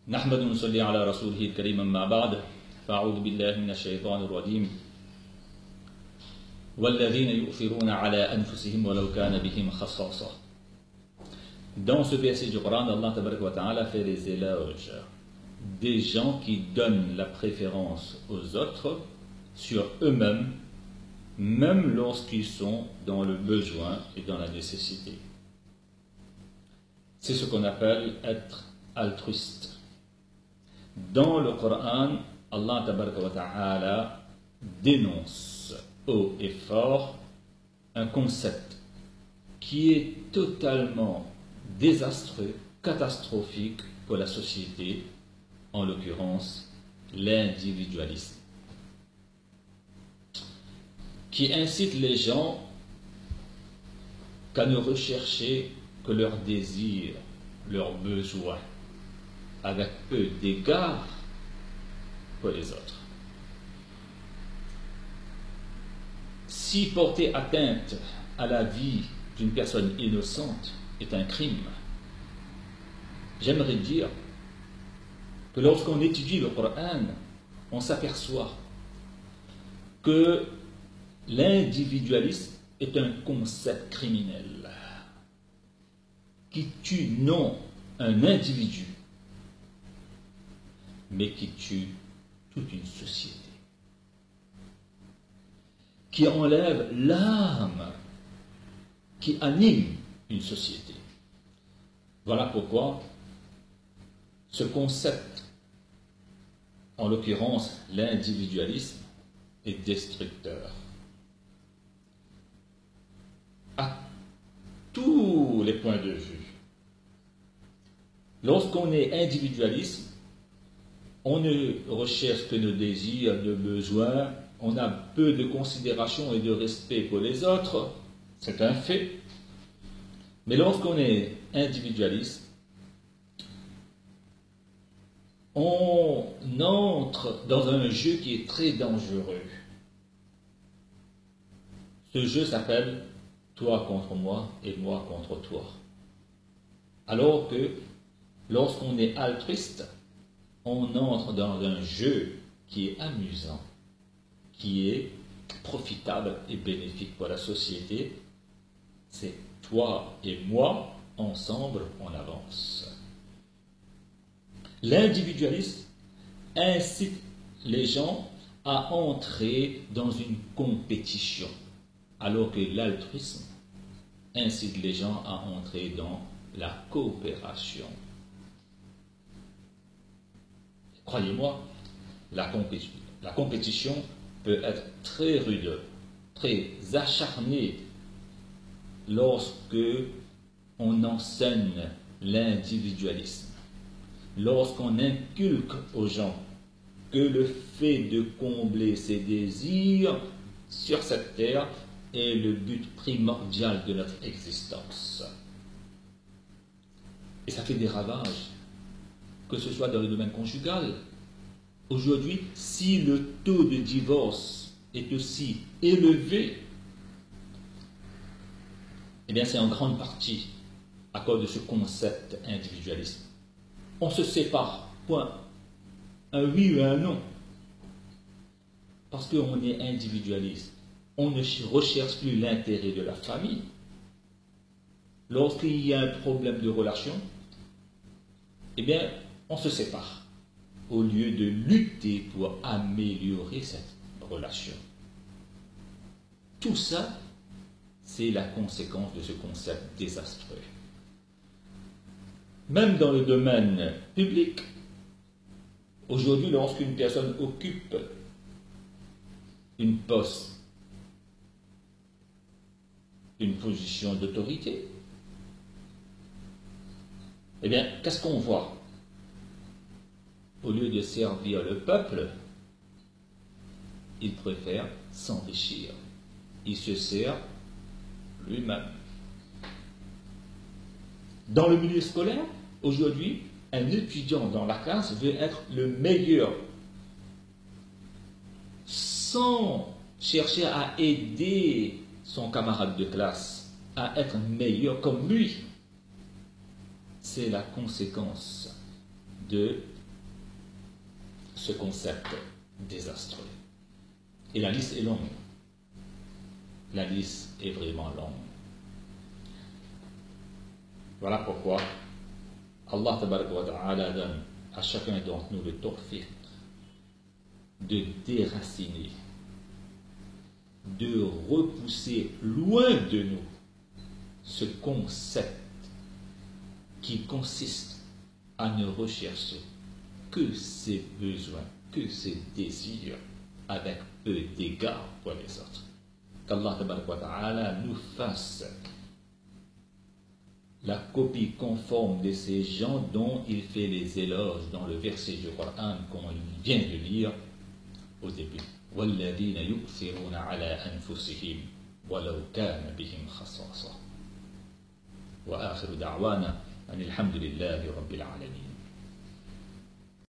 نحمد ونصلي على رسوله الكريم أما بعد فأعوذ بالله من الشيطان الرجيم والذين يؤثرون على أنفسهم ولو كان بهم خصاصة. Dans ce verset du Coran, Allah Tabaraka wa Ta'ala fait les éloges des gens qui donnent la préférence aux autres sur eux-mêmes, même lorsqu'ils sont dans le besoin et dans la nécessité. C'est ce qu'on appelle être altruiste. Dans le Coran, Allah Tabaraka wa Ta'ala dénonce haut et fort un concept qui est totalement désastreux, catastrophique pour la société, en l'occurrence l'individualisme, qui incite les gens qu'à ne rechercher que leurs désirs, leurs besoins, avec peu d'égard pour les autres. Si porter atteinte à la vie d'une personne innocente est un crime, j'aimerais dire que lorsqu'on étudie le Coran, on s'aperçoit que l'individualisme est un concept criminel qui tue non un individu, mais qui tue toute une société, qui enlève l'âme qui anime une société. Voilà pourquoi ce concept, en l'occurrence l'individualisme, est destructeur à tous les points de vue. Lorsqu'on est individualiste, on ne recherche que nos désirs, nos besoins, on a peu de considération et de respect pour les autres, c'est un fait. Mais lorsqu'on est individualiste, on entre dans un jeu qui est très dangereux. Ce jeu s'appelle toi contre moi et moi contre toi. Alors que lorsqu'on est altruiste, on entre dans un jeu qui est amusant, qui est profitable et bénéfique pour la société. C'est toi et moi, ensemble, on avance. L'individualisme incite les gens à entrer dans une compétition, alors que l'altruisme incite les gens à entrer dans la coopération. Croyez-moi, la compétition peut être très rude, très acharnée lorsque on enseigne l'individualisme, lorsqu'on inculque aux gens que le fait de combler ses désirs sur cette terre est le but primordial de notre existence. Et ça fait des ravages, que ce soit dans le domaine conjugal. Aujourd'hui, si le taux de divorce est aussi élevé, eh bien c'est en grande partie à cause de ce concept individualiste. On se sépare, point. Un oui ou un non. Parce qu'on est individualiste. On ne recherche plus l'intérêt de la famille. Lorsqu'il y a un problème de relation, eh bien, on se sépare, au lieu de lutter pour améliorer cette relation. Tout ça, c'est la conséquence de ce concept désastreux. Même dans le domaine public, aujourd'hui, lorsqu'une personne occupe une poste, une position d'autorité, eh bien, qu'est-ce qu'on voit? Au lieu de servir le peuple, il préfère s'enrichir. Il se sert lui-même. Dans le milieu scolaire, aujourd'hui, un étudiant dans la classe veut être le meilleur, sans chercher à aider son camarade de classe à être meilleur comme lui. C'est la conséquence de ce concept désastreux. Et la liste est longue. La liste est vraiment longue. Voilà pourquoi Allah Ta'ala donne à chacun d'entre nous le tawfiq de déraciner, de repousser loin de nous ce concept qui consiste à ne rechercher que ses besoins, que ses désirs, avec peu d'égard pour les autres. Qu'Allah Ta'ala nous fasse la copie conforme de ces gens dont il fait les éloges dans le verset du Coran, comme il vient de lire au début. وَالَّذِينَ يُؤْثِرُونَ عَلَى أَنفُسِهِمْ وَلَوْ كَانَ بِهِمْ خَصَاصَةٌ وآخر دعوانا أن الحمد لله رب العالمين.